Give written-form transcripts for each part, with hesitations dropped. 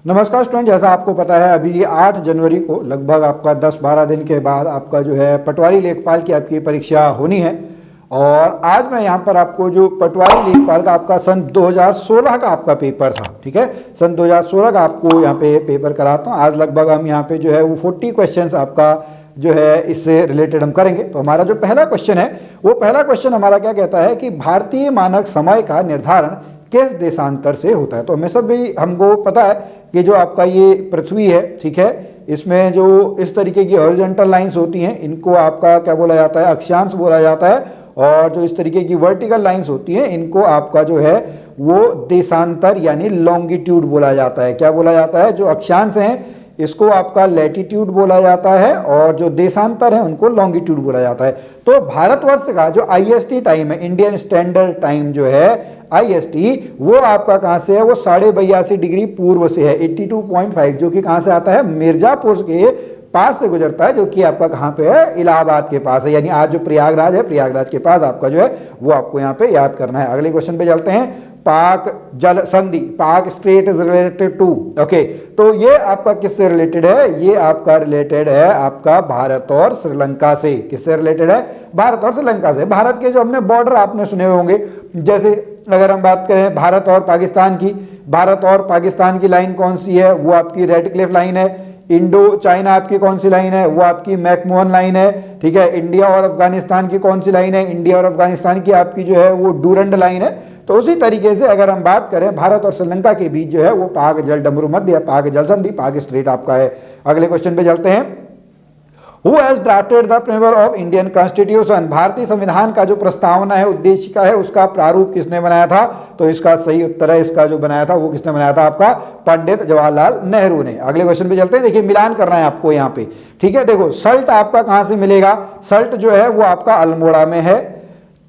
नमस्कार स्टूडेंट, जैसा आपको पता है अभी 8 जनवरी को लगभग आपका 10-12 दिन के बाद आपका जो है पटवारी लेखपाल की आपकी परीक्षा होनी है। और आज मैं यहाँ पर आपको जो पटवारी लेखपाल का आपका सन 2016 का आपका पेपर था, ठीक है, सन 2016 का आपको यहाँ पे पेपर कराता हूँ। आज लगभग हम यहाँ पे जो है वो 40 क्वेश्चंस आपका जो है इससे रिलेटेड हम करेंगे। तो हमारा जो पहला क्वेश्चन है वो पहला क्वेश्चन हमारा क्या कहता है कि भारतीय मानक समय का निर्धारण किस देशांतर से होता है। तो हमें सब भी हमको पता है कि जो आपका ये पृथ्वी है, ठीक है, इसमें जो इस तरीके की हॉरिजॉन्टल लाइंस होती हैं इनको आपका क्या बोला जाता है, अक्षांश बोला जाता है। और जो इस तरीके की वर्टिकल लाइंस होती हैं इनको आपका जो है वो देशांतर यानी लॉन्गिट्यूड बोला जाता है। क्या बोला जाता है? जो अक्षांश हैं इसको आपका लैटिट्यूड बोला जाता है और जो देशांतर है उनको लॉन्गिट्यूड बोला जाता है। तो भारतवर्ष का जो आईएसटी टाइम है, इंडियन स्टैंडर्ड टाइम जो है आईएसटी, वो आपका कहाँ से है? वो 82.5 डिग्री पूर्व से है, 82.5, जो कि कहाँ से आता है? मिर्जापुर के पास से गुजरता है, जो कि आपका कहाँ पे है? इलाहाबाद के पास है। यानी आज जो प्रयागराज है, प्रयागराज के पास आपका जो है वो आपको यहाँ पे याद करना है। अगले क्वेश्चन पे चलते हैं। पाक जल संधि, Palk strait is related to, okay, तो ये आपका किससे रिलेटेड है? ये आपका रिलेटेड है आपका भारत और श्रीलंका से। किससे रिलेटेड है? भारत और श्रीलंका से। भारत के जो हमने बॉर्डर आपने सुने होंगे, जैसे अगर हम बात करें भारत और पाकिस्तान की, भारत और पाकिस्तान की लाइन कौन सी है? वो आपकी रेड क्लिफ लाइन है। इंडो चाइना आपकी कौन सी लाइन है? वो आपकी मैकमोहन लाइन है, ठीक है। इंडिया और अफगानिस्तान की कौन सी लाइन है? इंडिया और अफगानिस्तान की आपकी जो है वो डूरंड लाइन है। तो उसी तरीके से अगर हम बात करें भारत और श्रीलंका के बीच जो है वो पाक जल डमरू मध्य या पाक जल संधि, पाक स्ट्रेट आपका है। अगले क्वेश्चन पे चलते हैं। Who has drafted the preamble of Indian Constitution? भारतीय संविधान का जो प्रस्तावना है, उद्देशिका है, उसका प्रारूप किसने बनाया था? तो इसका सही उत्तर है, इसका जो बनाया था वो किसने बनाया था? आपका पंडित जवाहरलाल नेहरू ने। अगले क्वेश्चन पे चलते हैं। देखिए मिलान करना है आपको यहाँ पे, ठीक है। देखो सल्ट आपका कहाँ से मिलेगा? सल्ट जो है वो आपका अल्मोड़ा में है।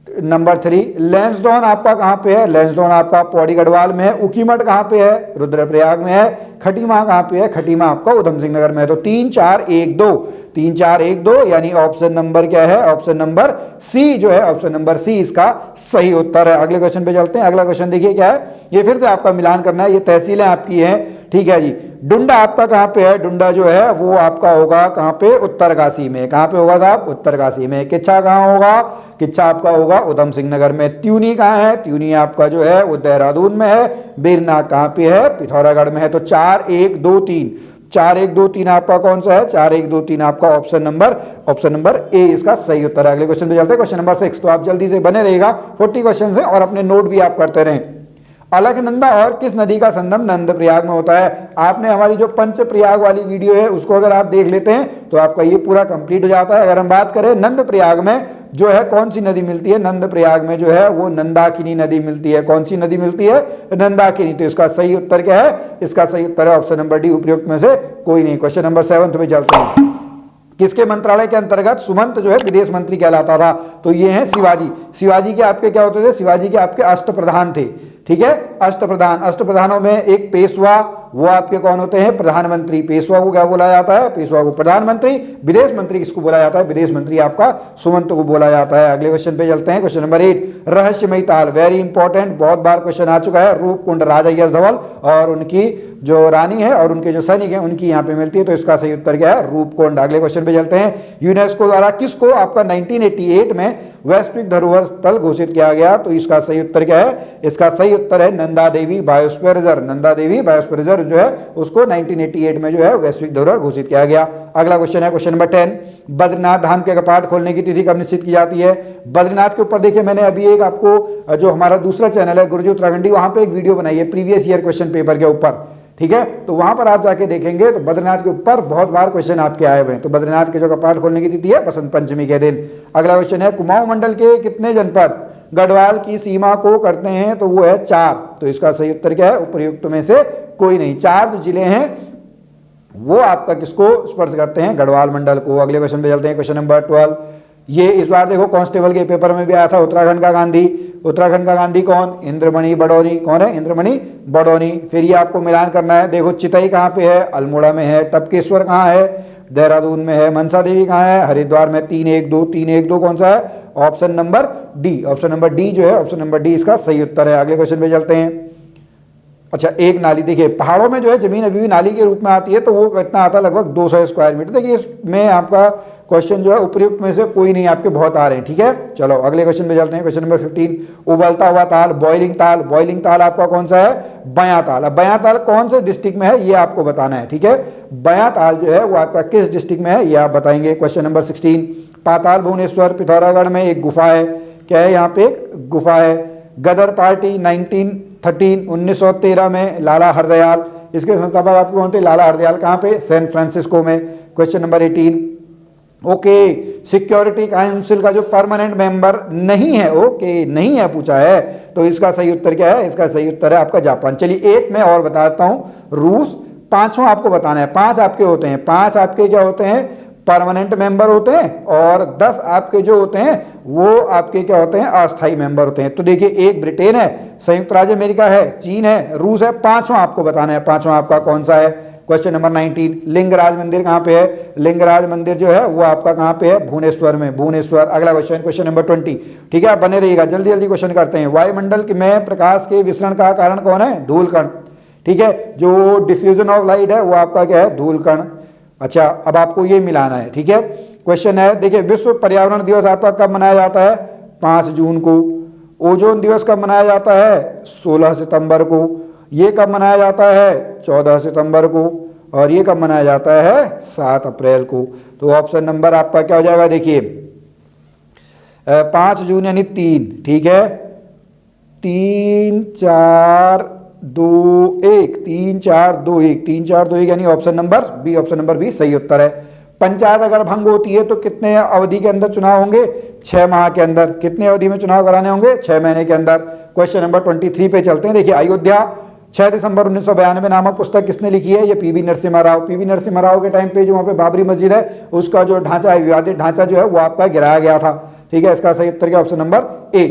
नंबर 3, लैंसडॉन आपका कहाँ पे है? लैंसडॉन आपका पौड़ी गढ़वाल में है। उकीमठ कहाँ पे है? रुद्रप्रयाग में है। खटीमा कहाँ पे है? खटीमा आपका उधम सिंह नगर में है। तो 3 4 1 2, 3 4 1 2 यानी ऑप्शन नंबर क्या है? ऑप्शन नंबर सी जो है, ऑप्शन नंबर सी इसका सही उत्तर है। अगले क्वेश्चन पे चलते हैं। अगला क्वेश्चन देखिए क्या है, ये फिर से आपका मिलान करना है। ये तहसीलें आपकी हैं, ठीक है जी। डुंडा आपका कहाँ पे है? डुंडा जो है वो आपका होगा कहाँ पे? उत्तरकाशी में। कहाँ पे होगा साहब? उत्तरकाशी में। किच्छा कहाँ होगा? किच्छा आपका होगा उधम सिंह नगर में। त्यूनी कहाँ है? त्यूनी आपका जो है वो देहरादून में है। बीरना कहाँ पे है? पिथौरागढ़ में है। तो 4 1 2 3, 4 1 2 3 आपका कौन सा है? 4 1 2 3 आपका ऑप्शन नंबर ए इसका सही उत्तर है। अगले क्वेश्चन पे चलते हैं। Question number 6। तो आप जल्दी से बने रहेगा, 40 क्वेश्चन है और अपने नोट भी आप करते रहें। अलकनंदा और किस नदी का संगम नंदप्रयाग में होता है? आपने हमारी जो पंचप्रयाग वाली वीडियो है उसको अगर आप देख लेते हैं तो आपका ये पूरा कंप्लीट हो जाता है। अगर हम बात करें नंदप्रयाग में जो है कौन सी नदी मिलती है? नंदप्रयाग में जो है वो नंदाकिनी नदी मिलती है। कौन सी नदी मिलती है? नंदाकिनी। तो इसका सही उत्तर क्या है? इसका सही उत्तर है ऑप्शन नंबर डी, उपयुक्त में से कोई नहीं। क्वेश्चन नंबर 7 पे चलते हैं। किसके मंत्रालय के अंतर्गत सुमंत जो है विदेश मंत्री कहलाता था? तो ये है शिवाजी। शिवाजी के आपके क्या होते थे? शिवाजी के आपके अष्टप्रधान थे, ठीक है। अष्टप्रधान, अष्टप्रधानों में एक पेशवा, वो आपके कौन होते हैं? प्रधानमंत्री। पेशवा को क्या बोला जाता है? पेशवा को प्रधानमंत्री। विदेश मंत्री किसको बोला जाता है? विदेश मंत्री आपका सुमंत को बोला जाता है। अगले क्वेश्चन पे चलते हैं। क्वेश्चन नंबर 8, रहस्यमयी ताल, वेरी इंपॉर्टेंट, बहुत बार क्वेश्चन आ चुका है। रूपकुंड राजा यश धवल और उनकी जो रानी है और उनके जो सैनिक हैं उनकी यहाँ पे मिलती है। तो इसका सही उत्तर क्या है? रूपकुंड। अगले क्वेश्चन पे चलते हैं। यूनेस्को द्वारा किसको आपका 1988 में वैश्विक धरोहर स्थल घोषित किया गया? तो इसका सही उत्तर क्या है? इसका सही उत्तर है Nanda Devi biosphere reserve. Nanda Devi biosphere reserve जो है उसको 1988 में जो है वैश्विक धरोहर घोषित किया गया। अगला क्वेश्चन है क्वेश्चन नंबर 10, बद्रीनाथ धाम के कपाट खोलने की तिथि कब निश्चित की जाती है? बद्रीनाथ के ऊपर देखिए मैंने अभी एक आपको जो हमारा दूसरा चैनल है गुरुजी उत्तराखंडी, वहां पे एक वीडियो बनाई है प्रीवियस ईयर क्वेश्चन पेपर के ऊपर, ठीक है। तो वहां पर आप जाके देखेंगे तो बद्रीनाथ के ऊपर बहुत बार क्वेश्चन आपके आए हुए हैं। तो बद्रीनाथ के जो कपाट खोलने की तिथि है बसंत पंचमी के दिन। अगला क्वेश्चन है कुमाऊं मंडल के कितने जनपद गढ़वाल की सीमा को करते हैं? तो वो है 4। तो इसका सही उत्तर क्या है? उपयुक्त में से कोई नहीं। 4 जो जिले हैं वो आपका किसको स्पर्श करते हैं? गढ़वाल मंडल को। अगले क्वेश्चन पे चलते हैं। क्वेश्चन नंबर 12, ये इस बार देखो कांस्टेबल के पेपर में भी आया था। उत्तराखंड का गांधी, उत्तराखंड का गांधी कौन? इंद्रमणि बडौनी। कौन है? इंद्रमणि बडौनी। फिर ये आपको मिलान करना है। देखो चितई कहाँ पे है? अल्मोड़ा में है। टपकेश्वर कहाँ है? देहरादून में है। मनसा देवी कहाँ है? हरिद्वार में। 3 1 2, 3 1 2 कौन सा है? Option number D. Option number D जो है, ऑप्शन नंबर डी इसका सही उत्तर है। अगले क्वेश्चन पे चलते हैं। अच्छा, एक नाली, देखिए पहाड़ों में जो है जमीन अभी भी नाली के रूप में आती है, तो वो कितना आता है, लगभग 200 स्क्वायर मीटर। देखिए इसमें आपका क्वेश्चन जो है उपयुक्त में से कोई नहीं, आपके बहुत आ रहे हैं। ठीक है, चलो अगले क्वेश्चन पे चलते हैं। क्वेश्चन नंबर 15, उबलता हुआ ताल, बॉइलिंग ताल। बॉइलिंग ताल आपका कौन सा है? बयां ताल। अब बयां ताल कौन से डिस्ट्रिक्ट में है ये आपको बताना है। ठीक है, बयां ताल जो है वो आपका किस डिस्ट्रिक्ट में है ये आप बताएंगे। क्वेश्चन नंबर 16, पाताल भुवनेश्वर पिथौरागढ़ में एक गुफा है, क्या है? यहाँ पे एक गुफा है। गदर पार्टी 1913 में, लाला हरदयाल, इसके संस्थापक आपको कौन थे? लाला हरदयाल। कहाँ पे? सैन फ्रांसिस्को में। Question number 18, okay, security council का जो परमानेंट मेंबर नहीं है, ओके नहीं है पूछा है, तो इसका सही उत्तर क्या है? इसका सही उत्तर है आपका जापान। चलिए एक मैं और बताता हूं, रूस। पांचों आपको बताना है, 5 आपके होते हैं, 5 आपके क्या होते हैं? परमानेंट मेंबर होते हैं, और 10 आपके जो होते हैं वो आपके क्या होते हैं? अस्थायी मेंबर होते हैं। तो देखिए, एक ब्रिटेन है, संयुक्त राज्य अमेरिका है, चीन है, रूस है, पांचों आपको बताना है, पांचों आपका कौन सा है। क्वेश्चन नंबर 19, लिंगराज मंदिर कहाँ पे है? लिंगराज मंदिर जो है वो आपका कहाँ पे है? भुवनेश्वर में, भुवनेश्वर। अगला क्वेश्चन, क्वेश्चन नंबर 20। ठीक है, आप बने रहिएगा, जल्दी जल्दी क्वेश्चन करते हैं। वायुमंडल में प्रकाश के विसरण का कारण कौन है? धूल कण। ठीक है, जो डिफ्यूजन ऑफ लाइट है वो आपका क्या है? धूल कण। अच्छा, अब आपको ये मिलाना है। ठीक है, क्वेश्चन है, देखिए विश्व पर्यावरण दिवस आपका कब मनाया जाता है? 5 जून को। ओजोन दिवस कब मनाया जाता है? 16 सितंबर को। ये कब मनाया जाता है? 14 सितंबर को। और ये कब मनाया जाता है? 7 अप्रैल को। तो ऑप्शन नंबर आपका क्या हो जाएगा? देखिए 5 जून यानी 3। ठीक है, 3 4 2 1, 3 4 2 1, 3 4 2 1 यानी option number B, option number B सही उत्तर है। पंचायत अगर भंग होती है तो कितने अवधि के अंदर चुनाव होंगे? 6 माह के अंदर। कितने अवधि में चुनाव कराने होंगे? 6 महीने के अंदर। क्वेश्चन नंबर 23 पे चलते हैं। देखिए, अयोध्या 6 दिसंबर 1992 नामक पुस्तक किसने लिखी है? ये पीवी नरसिम्हा राव। पीवी नरसिम्हा राव के टाइम पे जो वहाँ पे बाबरी मस्जिद है उसका जो ढांचा है, विवादित ढांचा जो है वो आपका गिराया गया था। ठीक है, इसका सही उत्तर क्या? Option number A.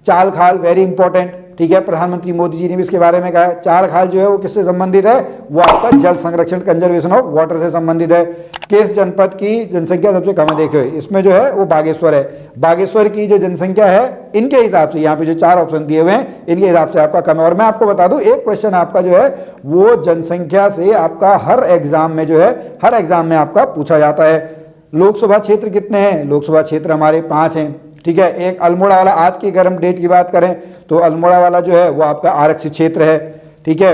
चाल खाल वेरी इंपॉर्टेंट। ठीक है, प्रधानमंत्री मोदी जी ने भी इसके बारे में कहा है। चाल खाल जो है वो किससे संबंधित है? वो आपका जल संरक्षण, कंजर्वेशन ऑफ वाटर से संबंधित है। किस जनपद की जनसंख्या सबसे कम है? देखो इसमें जो है वो बागेश्वर है। बागेश्वर की जो जनसंख्या है इनके हिसाब से, यहाँ पे जो 4 ऑप्शन दिए हुए हैं इनके हिसाब से आपका कम है। और मैं आपको बता दूं, एक क्वेश्चन आपका जो है वो जनसंख्या से आपका हर एग्जाम में जो है, हर एग्जाम में आपका पूछा जाता है। लोकसभा क्षेत्र कितने हैं? लोकसभा क्षेत्र हमारे 5 हैं। ठीक है, एक अल्मोड़ा वाला, आज की अगर हम डेट की बात करें तो अल्मोड़ा वाला जो है वो आपका आरक्षित क्षेत्र है। ठीक है,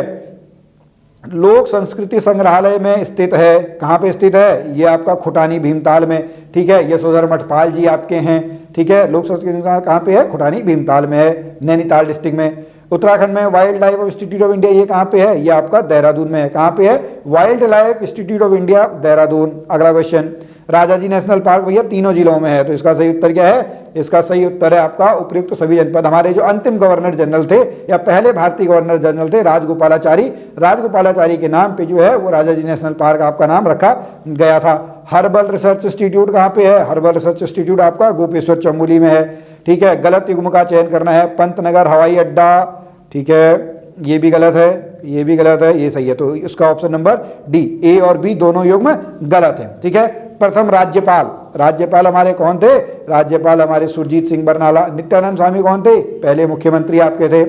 लोक संस्कृति संग्रहालय में स्थित है। कहाँ पे स्थित है? ये आपका खुटानी भीमताल में। ठीक है, यशोधर मठपाल जी आपके हैं। ठीक है, लोक संस्कृति संग्रहालय कहाँ पे है? खुटानी भीमताल में है, नैनीताल डिस्ट्रिक्ट में। उत्तराखंड में wild life institute of India, ये कहाँ पे है? ये आपका देहरादून में है। कहाँ पे है? Wild life institute of India, Dehradun. अगला क्वेश्चन, राजाजी नेशनल पार्क भैया तीनों जिलों में है, तो इसका सही उत्तर क्या है? इसका सही उत्तर है आपका उपयुक्त तो सभी जनपद। हमारे जो अंतिम गवर्नर जनरल थे या पहले भारतीय गवर्नर जनरल थे राजगोपालाचारी, राजगोपालाचारी के नाम पे जो है वो राजाजी नेशनल पार्क आपका नाम रखा गया था। हर्बल रिसर्च इंस्टीट्यूट कहाँ पे है? हर्बल रिसर्च इंस्टीट्यूट आपका गोपेश्वर चमोली में है। ठीक है, गलत युग्म का चयन करना है। पंतनगर हवाई अड्डा, ठीक है, ये भी गलत है, ये भी गलत है, ये सही है। तो इसका ऑप्शन नंबर डी, ए और बी दोनों युग्म गलत है। ठीक है, प्रथम राज्यपाल, राज्यपाल हमारे कौन थे? राज्यपाल हमारे सुरजीत सिंह बरनाला। नित्यानंद स्वामी कौन थे? पहले मुख्यमंत्री आपके थे।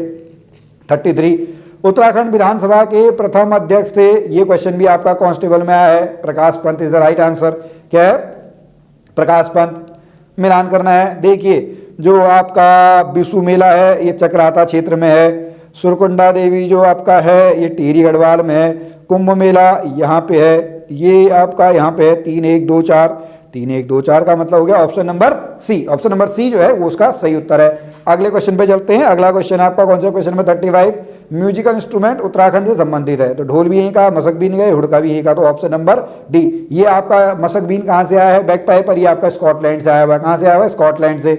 33, उत्तराखंड विधानसभा के प्रथम अध्यक्ष थे, ये क्वेश्चन भी आपका कांस्टेबल में आया है। Prakash Pant is the right answer. क्या है? प्रकाश पंत। मिलान करना है। देखिए, जो आपका बिसु मेला है ये चक्राता क्षेत्र में है। सुरकुंडा देवी जो आपका है ये टिहरी गढ़वाल में है। कुंभ मेला यहाँ पे है, ये आपका यहाँ पे है 3 1 2 4, 3 1 2 4 का मतलब हो गया option number C. Option number C जो है वो उसका सही उत्तर है। अगले क्वेश्चन पे चलते हैं। अगला क्वेश्चन आपका कौन सा? Question number 35, musical instrument Uttarakhand से संबंधित है, तो ढोल भी यहीं का, मसक बीन का, हुड़का भी यहीं का, तो ऑप्शन नंबर डी। ये आपका मसक बीन कहाँ से आया है? बैक पाइप, पर ये आपका स्कॉटलैंड से आया हुआ है। कहाँ से आया हुआ है? स्कॉटलैंड से।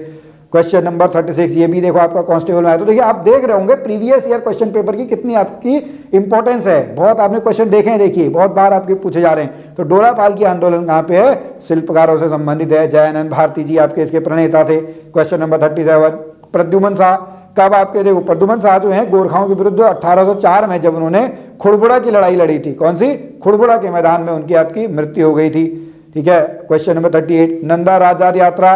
क्वेश्चन नंबर 36, ये भी देखो आपका कांस्टेबल में आया। तो देखिए, आप देख रहे होंगे प्रीवियस ईयर क्वेश्चन पेपर की कितनी आपकी इंपॉर्टेंस है। बहुत आपने क्वेश्चन देखे हैं, देखिए बहुत बार आपके पूछे जा रहे हैं। तो डोला पाल की आंदोलन कहाँ पे है? शिल्पकारों से संबंधित है। जयानंद भारती जी आपके इसके प्रणेता थे। क्वेश्चन नंबर 37, प्रद्युमन शाह कब आपके? देखो, प्रद्युमन शाह जो है गोरखाओं के विरुद्ध 1804 में जब उन्होंने खुड़बुड़ा की लड़ाई लड़ी थी। कौन सी? खुड़बुड़ा के मैदान में उनकी आपकी मृत्यु हो गई थी। ठीक है, क्वेश्चन नंबर 38, नंदा राजदाद यात्रा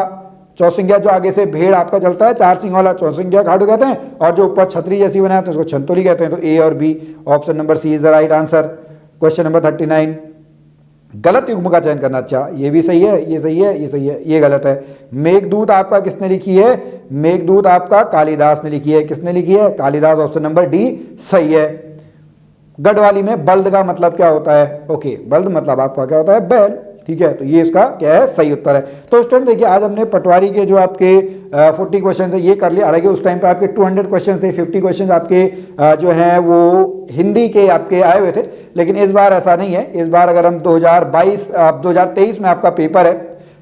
चौसिंगिया जो आगे से भेड़ आपका चलता है, 4 सिंग वाला चौसिंगिया खाड़ू कहते हैं, और जो ऊपर छतरी जैसी बनाते हैं उसको छंतोली कहते हैं। तो ए और B, option number C is the right answer. Question number 39, गलत युग्म का चयन करना। अच्छा, ये भी सही है, ये सही है, ये सही है, ये गलत है। मेघदूत आपका किसने लिखी है? मेघदूत आपका कालिदास ने लिखी है। किसने लिखी है? कालिदास। ऑप्शन नंबर डी सही है। गढ़वाली में बल्द का मतलब क्या होता है? ओके, बल्द मतलब आपका क्या होता है? बैल। ठीक है, तो ये इसका क्या है? सही उत्तर है। तो स्टूडेंट देखिए, आज हमने पटवारी के जो आपके 40 क्वेश्चन है ये कर लिया। हालांकि उस टाइम पे आपके 200 क्वेश्चन थे, 50 क्वेश्चन आपके जो हैं वो हिंदी के आपके आए हुए थे, लेकिन इस बार ऐसा नहीं है। इस बार अगर हम 2023 में आपका पेपर है,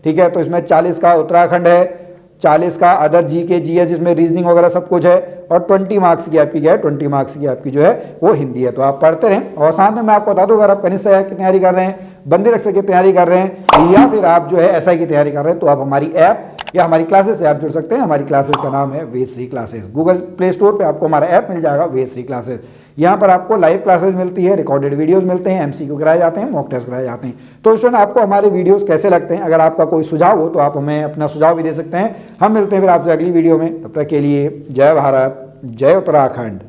ठीक है, तो इसमें 40 का उत्तराखंड है, 40 का अदर जी के जी है जिसमें रीजनिंग वगैरह सब कुछ है, और 20 मार्क्स की आपकी क्या है? 20 मार्क्स की आपकी जो है वो हिंदी है। तो आप पढ़ते रहें। और साथ में मैं आपको बता दूं, अगर आप कनिष्ठ सहायक की तैयारी कर रहे हैं, बंदी रक्षक की तैयारी कर रहे हैं, या फिर आप जो है एसआई की तैयारी कर रहे हैं, तो आप हमारी ऐप या हमारी क्लासेस से आप जुड़ सकते हैं। हमारी क्लासेस का नाम है Vedashree classes. Google play store पे आपको हमारा ऐप मिल जाएगा वेदश्री क्लासेस। यहाँ पर आपको लाइव क्लासेस मिलती है, रिकॉर्डेड वीडियोस मिलते हैं, एमसीक्यू कराए जाते हैं, मॉक टेस्ट कराए जाते हैं। तो स्टूडेंट, आपको हमारे वीडियोस कैसे लगते हैं? अगर आपका कोई सुझाव हो तो आप हमें अपना सुझाव भी दे सकते हैं। हम मिलते हैं फिर आपसे अगली वीडियो में। तब तक के लिए जय भारत, जय उत्तराखंड।